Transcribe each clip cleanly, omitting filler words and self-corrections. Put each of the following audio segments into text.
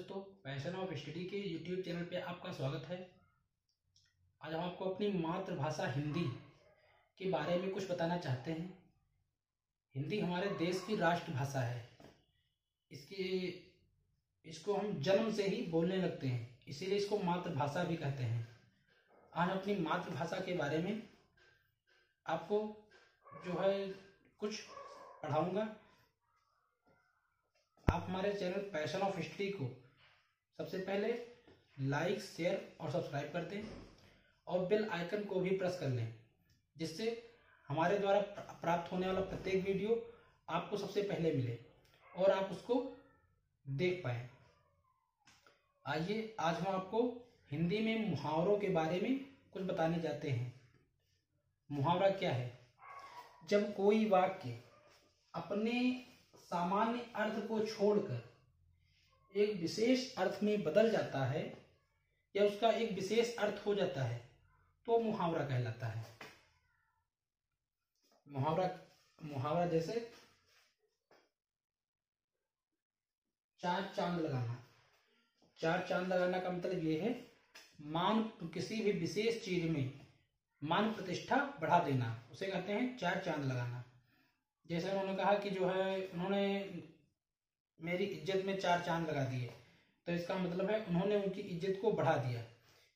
दोस्तों, passion of study के YouTube channel पे आपका स्वागत है। आज हम आपको अपनी मातृभाषा हिंदी के बारे में कुछ बताना चाहते हैं। हिंदी हमारे देश की राष्ट्रभाषा है। इसको हम जन्म से ही बोलने लगते हैं, इसीलिए इसको मातृभाषा भी कहते हैं। आज अपनी मातृभाषा के बारे में आपको जो है कुछ पढ़ाऊंगा। आप हमारे चैनल पैशन ऑफ हिस्ट्री को सबसे पहले लाइक, शेयर और सब्सक्राइब कर दें और बेल आइकन को भी प्रेस कर लें, जिससे हमारे द्वारा प्राप्त होने वाला प्रत्येक वीडियो आपको सबसे पहले मिले और आप उसको देख पाएं। आइए आज हम आपको हिंदी में मुहावरों के बारे में कुछ बताने जाते हैं। मुहावरा क्या है? जब कोई वाक्य अपने सामान्य अर्थ को छोड़कर एक विशेष अर्थ में बदल जाता है या उसका एक विशेष अर्थ हो जाता है तो मुहावरा कहलाता है। मुहावरा जैसे चार चांद लगाना। चार चांद लगाना का मतलब ये है किसी भी विशेष चीज में मान प्रतिष्ठा बढ़ा देना, उसे कहते हैं चार चांद लगाना। जैसे उन्होंने कहा कि जो है उन्होंने मेरी इज्जत में चार चांद लगा दिए, तो इसका मतलब है उन्होंने उनकी इज्जत को बढ़ा दिया,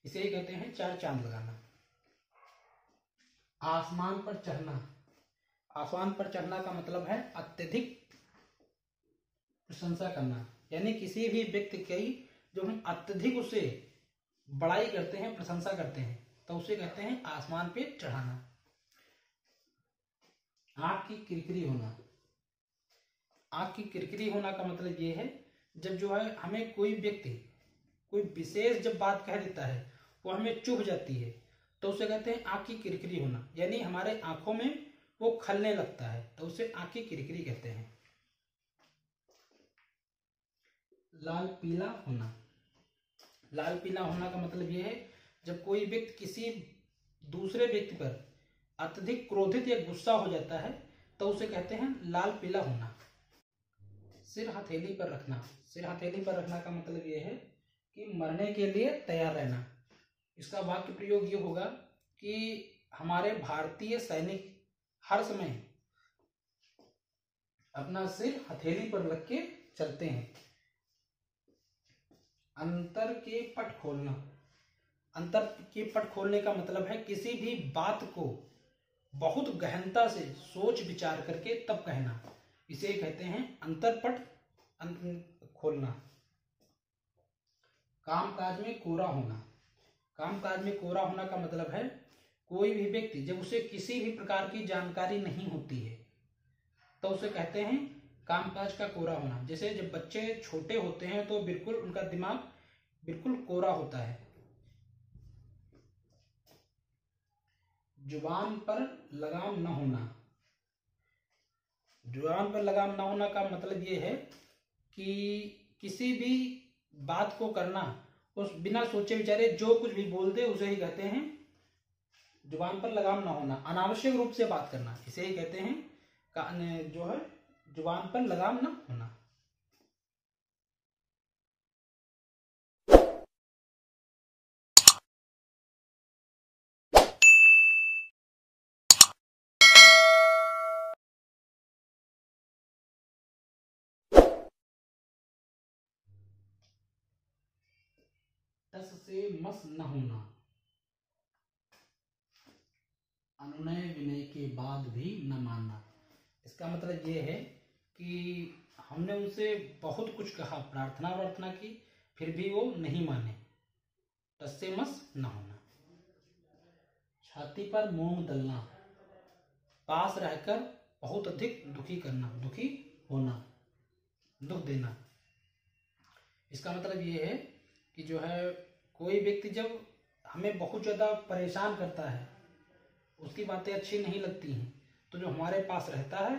इसे ही कहते हैं चार चांद लगाना। आसमान पर चढ़ना। आसमान पर चढ़ना का मतलब है अत्यधिक प्रशंसा करना, यानी किसी भी व्यक्ति की जो हम अत्यधिक उसे बड़ाई करते हैं, प्रशंसा करते हैं, तो उसे कहते हैं आसमान पे चढ़ाना। आंख की किरकिरी होना। आंख की किरकिरी होना का मतलब ये है जब जो है हमें कोई व्यक्ति कोई विशेष जब बात कह देता है वो हमें चुभ जाती है, तो उसे कहते हैं आंख की किरकिरी होना, यानी हमारे आंखों में वो खलने लगता है, तो उसे आंख की किरकिरी कहते हैं। लाल पीला होना। लाल पीला होना का मतलब ये है जब कोई व्यक्ति किसी दूसरे व्यक्ति पर अत्यधिक क्रोधित या गुस्सा हो जाता है तो उसे कहते हैं लाल पीला होना। सिर हथेली पर रखना। सिर हथेली पर रखना का मतलब ये है कि मरने के लिए तैयार रहना। इसका वाक्य प्रयोग ये होगा कि हमारे भारतीय सैनिक हर समय अपना सिर हथेली पर रख के चलते हैं। अंतर के पट खोलना। अंतर के पट खोलने का मतलब है किसी भी बात को बहुत गहनता से सोच विचार करके तब कहना, इसे कहते हैं अंतरपट खोलना। कामकाज में कोरा होना। कामकाज में कोरा होना का मतलब है कोई भी व्यक्ति जब उसे किसी भी प्रकार की जानकारी नहीं होती है तो उसे कहते हैं कामकाज का कोरा होना। जैसे जब बच्चे छोटे होते हैं तो बिल्कुल उनका दिमाग बिल्कुल कोरा होता है। जुबान पर लगाम न होना। जुबान पर लगाम न होना का मतलब ये है कि किसी भी बात को करना उस बिना सोचे विचारे जो कुछ भी बोल दे उसे ही कहते हैं जुबान पर लगाम न होना। अनावश्यक रूप से बात करना, इसे ही कहते हैं जो है जुबान पर लगाम न होना। टस से मस न होना। अनुनय विनय के बाद भी न मानना। इसका मतलब ये है कि हमने उनसे बहुत कुछ कहा, प्रार्थना की, फिर भी वो नहीं माने। टस से मस न होना। छाती पर मूंग दलना। पास रहकर बहुत अधिक दुखी करना, दुखी होना, दुख देना। इसका मतलब ये है कि जो है कोई व्यक्ति जब हमें बहुत ज़्यादा परेशान करता है, उसकी बातें अच्छी नहीं लगती हैं, तो जो हमारे पास रहता है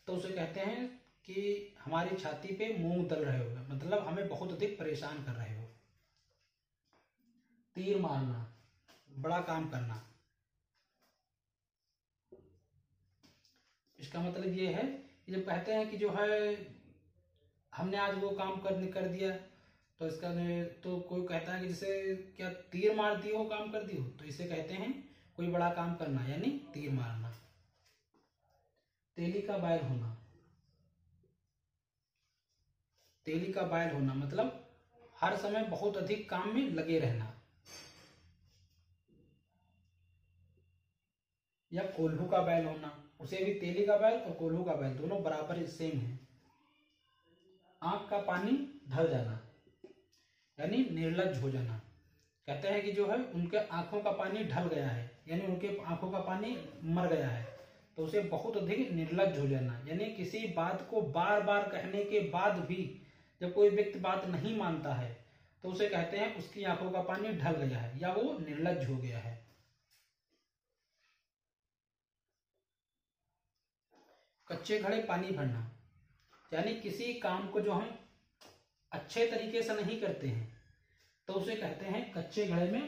तो उसे कहते हैं कि हमारी छाती पे मूंग दल रहे हो, मतलब हमें बहुत अधिक परेशान कर रहे हो। तीर मारना, बड़ा काम करना। इसका मतलब ये है कि जब कहते हैं कि जो है हमने आज वो काम कर दिया तो इसका तो कोई कहता है कि जैसे क्या तीर मार दियो हो, काम कर दियो, तो इसे कहते हैं कोई बड़ा काम करना, यानी तीर मारना। तेली का बैल होना, तेली का बैल होना मतलब हर समय बहुत अधिक काम में लगे रहना। या कोल्हू का बैल होना, उसे भी तेली का बैल और कोल्हू का बैल दोनों बराबर सेम है। आंख का पानी ढल जाना, यानी निर्लज्ज हो जाना। कहते हैं कि जो है उनके आंखों का पानी ढल गया है, यानी उनके आंखों का पानी मर गया है, तो उसे बहुत अधिक निर्लज्ज हो जाना। यानी किसी बात को बार बार कहने के बाद भी जब कोई व्यक्ति बात नहीं मानता है तो उसे कहते हैं उसकी आंखों का पानी ढल गया है या वो निर्लज्ज हो गया है। कच्चे घड़े पानी भरना, यानी किसी काम को जो हम अच्छे तरीके से नहीं करते हैं तो उसे कहते हैं कच्चे घड़े में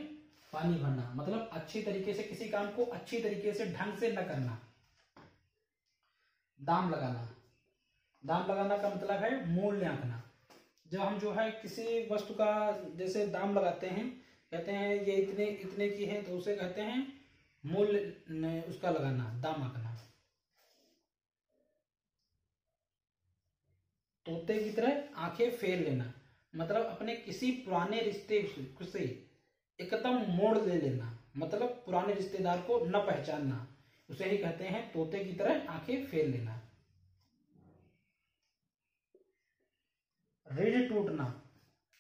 पानी भरना, मतलब अच्छी तरीके से किसी काम को अच्छी तरीके से ढंग से न करना। दाम लगाना, दाम लगाना का मतलब है मूल्य आंकना। जब हम जो है किसी वस्तु का जैसे दाम लगाते हैं, कहते हैं ये इतने इतने की है, तो उसे कहते हैं मूल्य उसका लगाना, दाम आंकना। तोते की तरह आंखें फेर लेना, मतलब अपने किसी पुराने रिश्ते से एकदम मोड़ ले लेना, मतलब पुराने रिश्तेदार को न पहचानना, उसे ही कहते हैं तोते की तरह आंखें फेर लेना। रीढ़ टूटना,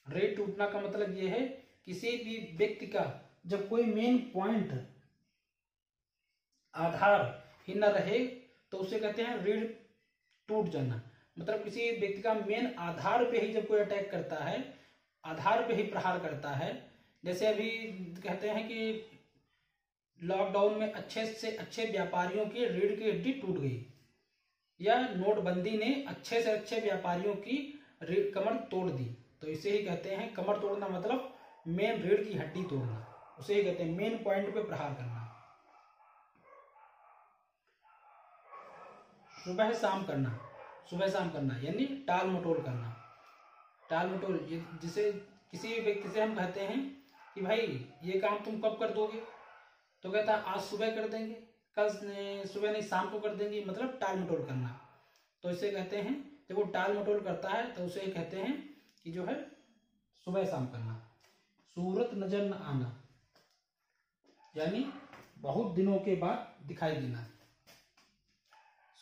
रीढ़ टूटना का मतलब यह है किसी भी व्यक्ति का जब कोई मेन पॉइंट आधार ही न रहे तो उसे कहते हैं रीढ़ टूट जाना। मतलब किसी व्यक्ति का मेन आधार पे ही जब कोई अटैक करता है, आधार पे ही प्रहार करता है, जैसे अभी कहते हैं कि लॉकडाउन में अच्छे से अच्छे व्यापारियों की रीढ़ की हड्डी टूट गई, या नोटबंदी ने अच्छे से अच्छे व्यापारियों की कमर तोड़ दी, तो इसे ही कहते हैं कमर तोड़ना, मतलब मेन रीढ़ की हड्डी तोड़ना, उसे ही कहते हैं मेन पॉइंट पे प्रहार करना। सुबह शाम करना, सुबह शाम करना यानी टाल मटोल करना। टाल मटोल जिसे किसी भी व्यक्ति से हम कहते हैं कि भाई ये काम तुम कब कर दोगे, तो कहता है आज सुबह कर देंगे, कल सुबह नहीं शाम को कर देंगे, मतलब टाल मटोल करना। तो इसे कहते हैं जब वो टाल मटोल करता है तो उसे कहते हैं कि जो है सुबह शाम करना। सूरत नजर न आना, यानी बहुत दिनों के बाद दिखाई देना।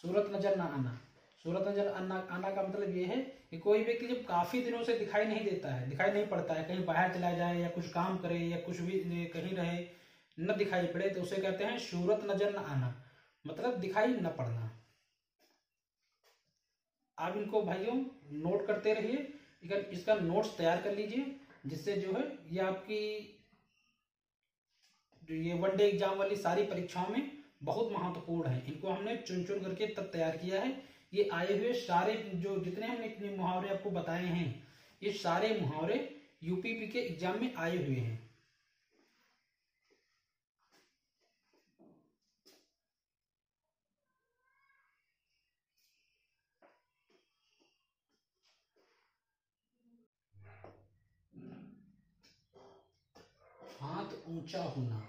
सूरत नजर न आना, सूरत नजर आना का मतलब ये है कि कोई व्यक्ति जब काफी दिनों से दिखाई नहीं देता है, दिखाई नहीं पड़ता है, कहीं बाहर चला जाए या कुछ काम करे या कुछ भी कहीं रहे न दिखाई पड़े, तो उसे कहते हैं सूरत नजर न आना, मतलब दिखाई न पड़ना। आप इनको भाइयों नोट करते रहिए, इसका नोट्स तैयार कर लीजिए, जिससे जो है ये आपकी जो ये वनडे एग्जाम वाली सारी परीक्षाओं में बहुत महत्वपूर्ण है। इनको हमने चुन चुन करके तब तैयार किया है। ये आए हुए सारे जो जितने हमने इतने मुहावरे आपको बताए हैं, ये सारे मुहावरे यूपीपी के एग्जाम में आए हुए हैं। हाथ ऊंचा होना,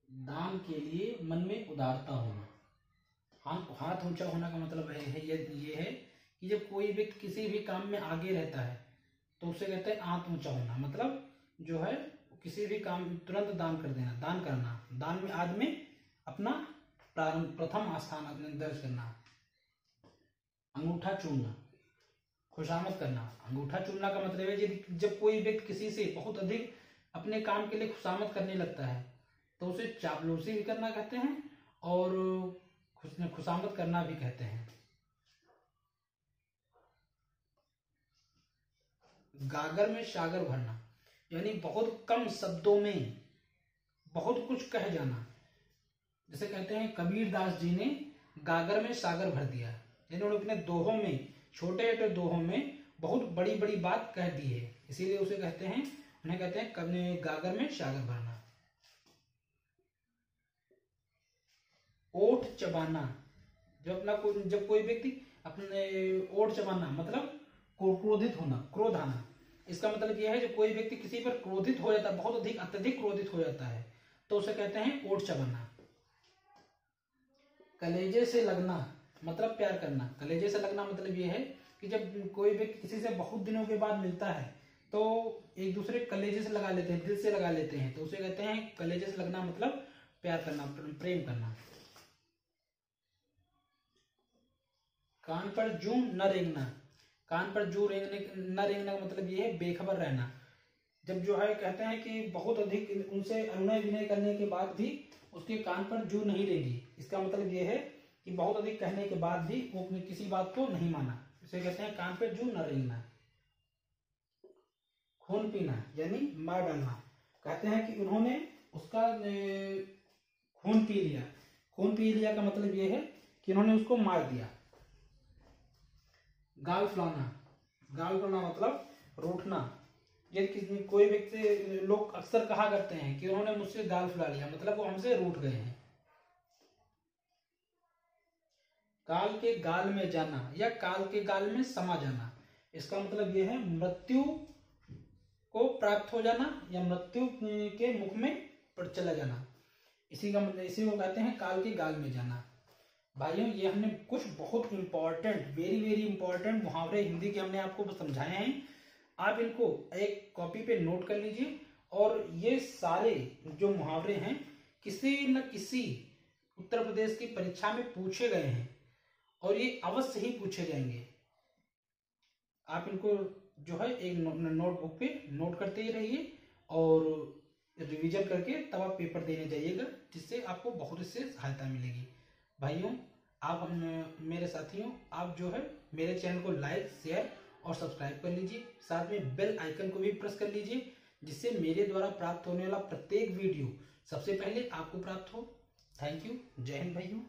दान के लिए मन में उदारता होना। हाथ ऊंचा होना का मतलब ये है कि जब कोई व्यक्ति किसी भी काम में आगे रहता है तो उसे कहते हैं हाथ ऊंचा होना, मतलब जो है किसी भी काम तुरंत दान कर देना, दान करना, दान में आज में अपना प्रथम स्थान दर्ज करना। अंगूठा चूमना, खुशामद करना। अंगूठा चूमना का मतलब है जब कोई व्यक्ति किसी से बहुत अधिक अपने काम के लिए खुशामद करने लगता है तो उसे चापलूसी भी करना कहते हैं और खुशामद करना भी कहते हैं। गागर में सागर भरना, यानी बहुत कम शब्दों में बहुत कुछ कह जाना। जैसे कहते हैं कबीर दास जी ने गागर में सागर भर दिया, यानी उन्होंने अपने दोहों में, छोटे छोटे दोहों में बहुत बड़ी बड़ी बात कह दी है, इसीलिए उसे कहते हैं, उन्हें कहते हैं गागर में सागर भरना। ओठ चबाना, जब कोई व्यक्ति अपने ओठ चबाना मतलब क्रोधित होना, क्रोध आना, इसका मतलब यह है जो कोई व्यक्ति किसी पर क्रोधित हो जाता है, बहुत अधिक अत्यधिक क्रोधित हो जाता है, तो उसे कहते हैं ओठ चबाना। कलेजे से लगना मतलब प्यार करना। कलेजे से लगना मतलब यह है कि जब कोई व्यक्ति किसी से बहुत दिनों के बाद मिलता है तो एक दूसरे कलेजे से लगा लेते हैं, दिल से लगा लेते हैं, तो उसे कहते हैं कलेजे से लगना, मतलब प्यार करना, प्रेम करना। कान पर जूं न रेंगना। कान पर जूं न रेंगना का मतलब ये है बेखबर रहना। जब जो है कहते हैं कि बहुत अधिक उनसे अनुनय विनय करने के बाद भी उसके कान पर जूं नहीं रेंगी, इसका मतलब ये है कि बहुत अधिक कहने के बाद भी वो अपनी किसी बात को नहीं माना, इसे कहते हैं कान पर जूं न रेंगना। खून पीना यानी मार डालना। कहते हैं कि उन्होंने उसका खून पी लिया। खून पी लिया का मतलब यह है कि उन्होंने उसको मार दिया। गाल फुलाना। गाल फुलाना मतलब रूठना। यदि कोई व्यक्ति, लोग अक्सर कहा करते हैं कि उन्होंने मुझसे गाल फुला लिया, मतलब वो हमसे रूठ गए हैं। काल के गाल में जाना या काल के गाल में समा जाना, इसका मतलब यह है मृत्यु को प्राप्त हो जाना या मृत्यु के मुख में चला जाना, इसी को कहते हैं काल के गाल में जाना। भाइयों, ये हमने कुछ बहुत इंपॉर्टेंट, वेरी वेरी इंपॉर्टेंट मुहावरे हिंदी के हमने आपको समझाए हैं। आप इनको एक कॉपी पे नोट कर लीजिए, और ये सारे जो मुहावरे हैं किसी न किसी उत्तर प्रदेश की परीक्षा में पूछे गए हैं, और ये अवश्य ही पूछे जाएंगे। आप इनको जो है एक नोटबुक पे नोट करते ही रहिए और रिवीजन करके तब आप पेपर देने जाइएगा, जिससे आपको बहुत इससे सहायता मिलेगी। भाइयों, आप मेरे साथियों, आप जो है मेरे चैनल को लाइक, शेयर और सब्सक्राइब कर लीजिए, साथ में बेल आइकन को भी प्रेस कर लीजिए, जिससे मेरे द्वारा प्राप्त होने वाला प्रत्येक वीडियो सबसे पहले आपको प्राप्त हो। Thank you. जय हिंद भाइयों।